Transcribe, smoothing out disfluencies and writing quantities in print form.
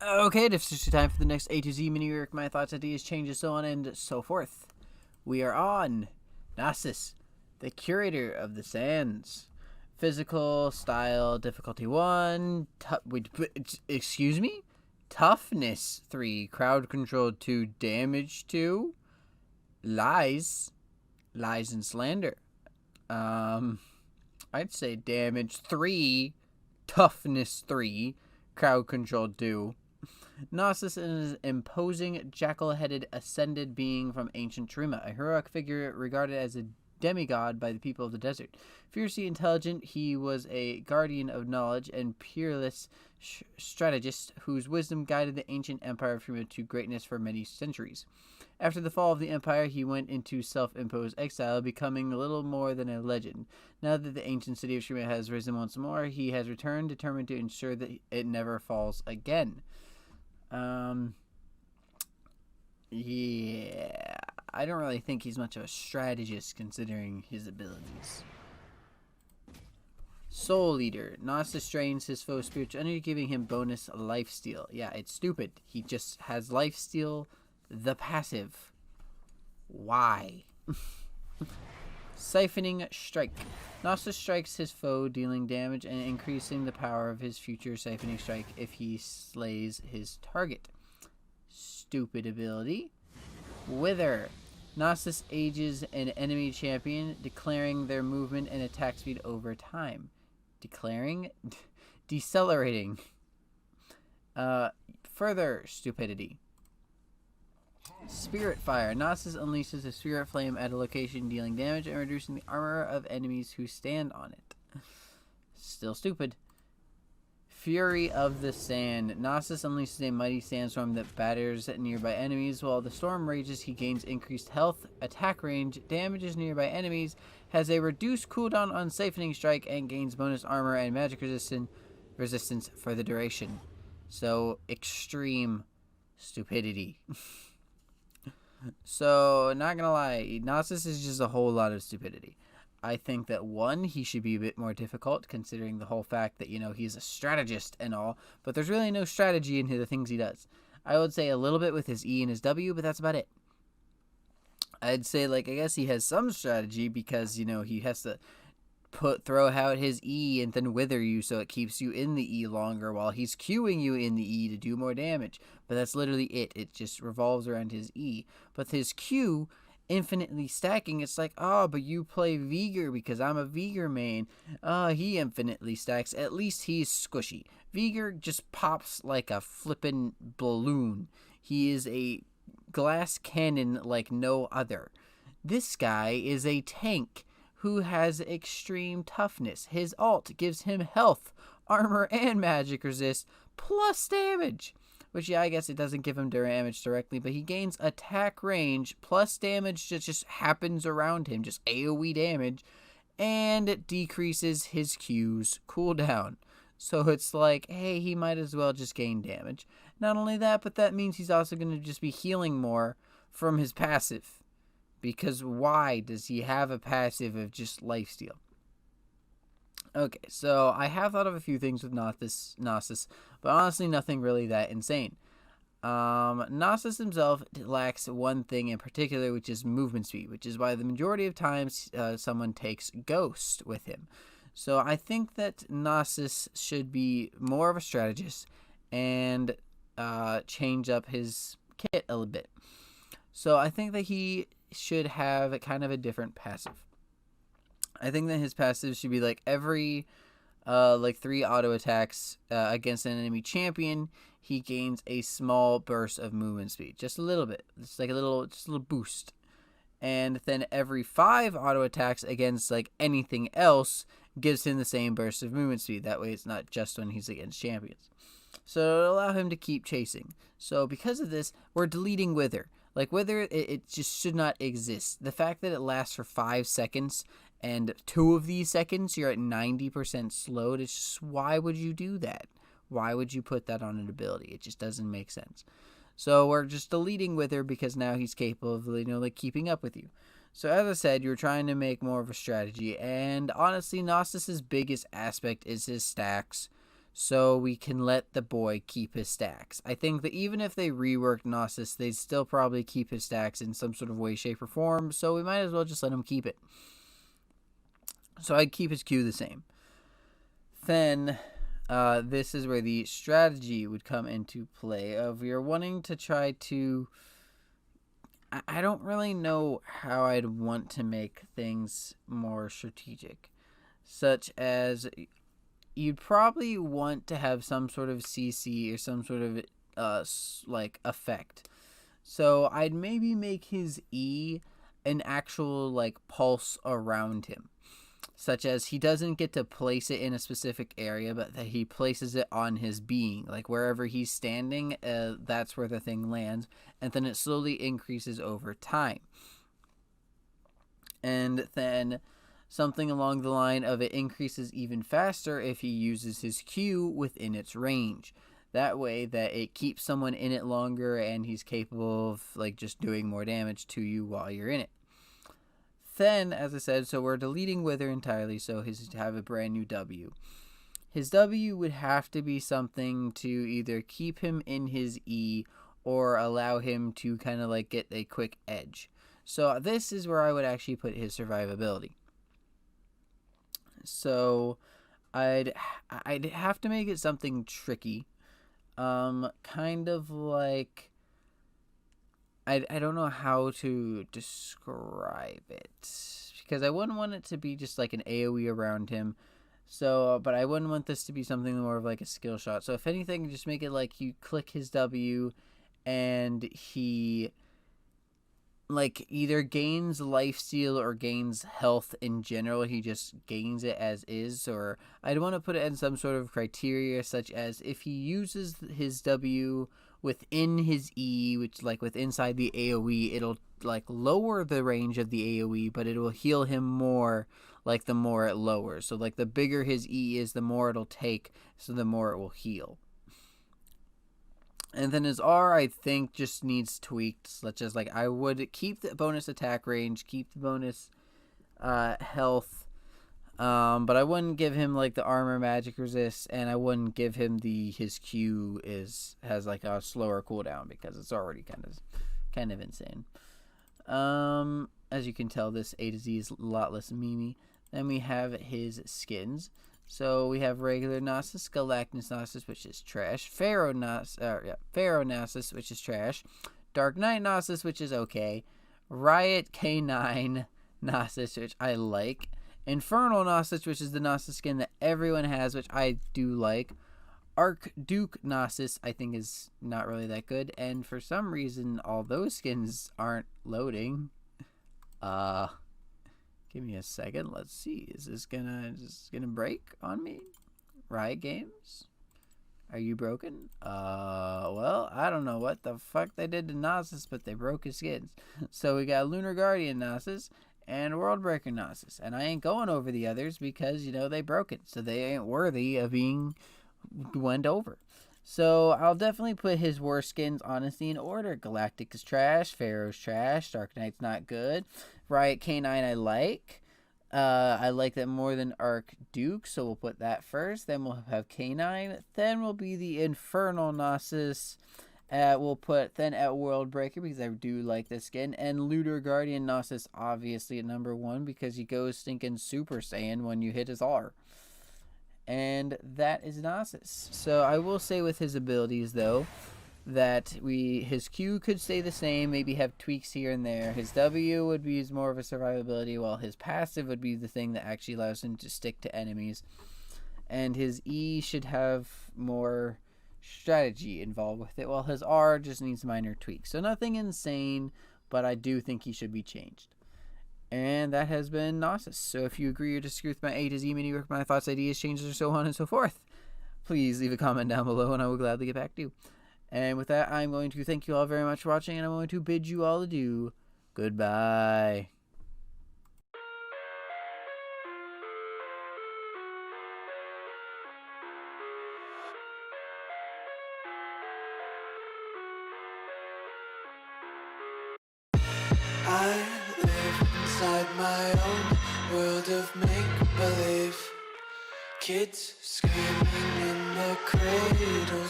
Okay, it's just time for the next A to Z mini-rework, my thoughts, ideas, changes, so on and so forth. We are on Gnosis, the Curator of the Sands. Physical, style, difficulty 1, excuse me? Toughness 3, crowd control 2, damage 2, lies and slander. I'd say damage 3, toughness 3, crowd control 2. Gnosis is an imposing, jackal-headed, ascended being from ancient Trima, a heroic figure regarded as a demigod by the people of the desert. Fiercely intelligent, he was a guardian of knowledge and peerless strategist whose wisdom guided the ancient empire of Trima to greatness for many centuries. After the fall of the empire, he went into self-imposed exile, becoming little more than a legend. Now that the ancient city of Trima has risen once more, he has returned, determined to ensure that it never falls again. Yeah, I don't really think he's much of a strategist considering his abilities. Soul Leader. Gnosis strains his foe's spiritual energy, giving him bonus lifesteal. Yeah, it's stupid. He just has lifesteal, the passive. Why? Siphoning Strike. Gnosis strikes his foe, dealing damage and increasing the power of his future siphoning strike if he slays his target. Stupid ability. Wither. Gnosis ages an enemy champion, declaring their movement and attack speed over time. Decelerating. Further stupidity. Spirit Fire. Gnosis unleashes a spirit flame at a location, dealing damage and reducing the armor of enemies who stand on it. Still stupid. Fury of the Sand. Gnosis unleashes a mighty sandstorm that batters nearby enemies. While the storm rages, he gains increased health, attack range, damages nearby enemies, has a reduced cooldown on Siphoning Strike, and gains bonus armor and magic resistance for the duration. So, extreme stupidity. So, not gonna lie, Gnosis is just a whole lot of stupidity. I think that, one, he should be a bit more difficult, considering the whole fact that, he's a strategist and all, but there's really no strategy in the things he does. I would say a little bit with his E and his W, but that's about it. I'd say, I guess he has some strategy because, he has to throw out his E and then wither you so it keeps you in the E longer while he's queuing you in the E to do more damage. But that's literally it. It just revolves around his E. But his Q, infinitely stacking, it's like, oh, but you play Vigor because I'm a Vigor main. He infinitely stacks. At least he's squishy. Vigor just pops like a flippin' balloon. He is a glass cannon like no other. This guy is a tank who has extreme toughness. His alt gives him health, armor, and magic resist, plus damage. Which, yeah, I guess it doesn't give him damage directly, but he gains attack range, plus damage that just happens around him, just AoE damage, and it decreases his Q's cooldown. So it's like, hey, he might as well just gain damage. Not only that, but that means he's also going to just be healing more from his passive. Because why does he have a passive of just lifesteal? Okay, so I have thought of a few things with Gnosis, but honestly nothing really that insane. Gnosis himself lacks one thing in particular, which is movement speed, which is why the majority of times someone takes Ghost with him. So I think that Gnosis should be more of a strategist and change up his kit a little bit. So I think that he should have kind of a different passive. I think that his passive should be every 3 auto attacks against an enemy champion, he gains a small burst of movement speed, just a little bit. It's like a little boost. And then every 5 auto attacks against anything else gives him the same burst of movement speed. That way it's not just when he's against champions. So it'll allow him to keep chasing. So because of this, we're deleting Wither. Wither, it just should not exist. The fact that it lasts for 5 seconds, and 2 of these seconds you're at 90% slowed, it's just, why would you do that? Why would you put that on an ability? It just doesn't make sense. So we're just deleting Wither because now he's capable of, keeping up with you. So as I said, you're trying to make more of a strategy, and honestly, Gnosis's biggest aspect is his stacks. so we can let the boy keep his stacks. I think that even if they reworked Gnosis, they'd still probably keep his stacks in some sort of way, shape, or form, so we might as well just let him keep it. So I'd keep his Q the same. Then this is where the strategy would come into play of you're wanting to try to... I don't really know how I'd want to make things more strategic, such as you'd probably want to have some sort of CC or some sort of effect. So I'd maybe make his E an actual pulse around him, such as he doesn't get to place it in a specific area, but that he places it on his being. Wherever he's standing, that's where the thing lands, and then it slowly increases over time. And then something along the line of it increases even faster if he uses his Q within its range. That way that it keeps someone in it longer and he's capable of just doing more damage to you while you're in it. Then, as I said, so we're deleting Wither entirely, so he's to have a brand new W. His W would have to be something to either keep him in his E or allow him to kind of get a quick edge. So this is where I would actually put his survivability. So I'd have to make it something tricky. Kind of like... I don't know how to describe it, because I wouldn't want it to be just an AoE around him. So, but I wouldn't want this to be something more of a skill shot. So if anything, just make it you click his W and he either gains lifesteal or gains health in general. He just gains it as is. Or I'd want to put it in some sort of criteria, such as if he uses his W within his E, which with inside the AoE, it'll lower the range of the AoE, but it will heal him more the more it lowers. So the bigger his E is, the more it'll take, so the more it will heal. And then his R, I think, just needs tweaked, such as I would keep the bonus attack range, keep the bonus health, but I wouldn't give him the armor magic resist, and I wouldn't give him his Q has a slower cooldown, because it's already kind of insane. As you can tell, this A to Z is a lot less memey. Then we have his skins. So we have regular Gnosis, Galactus Gnosis, which is trash, Pharaoh Gnosis, which is trash, Dark Knight Gnosis, which is okay, Riot K9 Gnosis, which I like, Infernal Gnosis, which is the Gnosis skin that everyone has, which I do like, Archduke Gnosis, I think is not really that good, and for some reason, all those skins aren't loading. Give me a second. Let's see. Is this gonna break on me? Riot Games? Are you broken? Well, I don't know what the fuck they did to Gnosis, but they broke his skins. So we got Lunar Guardian Gnosis and Worldbreaker Gnosis. And I ain't going over the others because, they broke it. So they ain't worthy of being went over. So I'll definitely put his worst skins, honestly, in order. Galactic is trash. Pharaoh's trash. Dark Knight's not good. Riot K9 I like. I like that more than Archduke, so we'll put that first. Then we'll have K9. Then will be the Infernal Gnosis. We'll put then at Worldbreaker, because I do like this skin. And Lunar Guardian Gnosis, obviously, at number 1, because he goes stinking Super Saiyan when you hit his R. And that is Gnosis. So I will say with his abilities, though, that his Q could stay the same, maybe have tweaks here and there. His W would be more of a survivability, while his passive would be the thing that actually allows him to stick to enemies. And his E should have more strategy involved with it, while his R just needs minor tweaks. So nothing insane, but I do think he should be changed. And that has been Gnosis. So if you agree or disagree with my A to Z mini-work, my thoughts, ideas, changes, or so on and so forth, please leave a comment down below and I will gladly get back to you. And with that, I'm going to thank you all very much for watching, and I'm going to bid you all adieu. Goodbye. I live inside my own world of make-believe. Kids screaming in their cradles.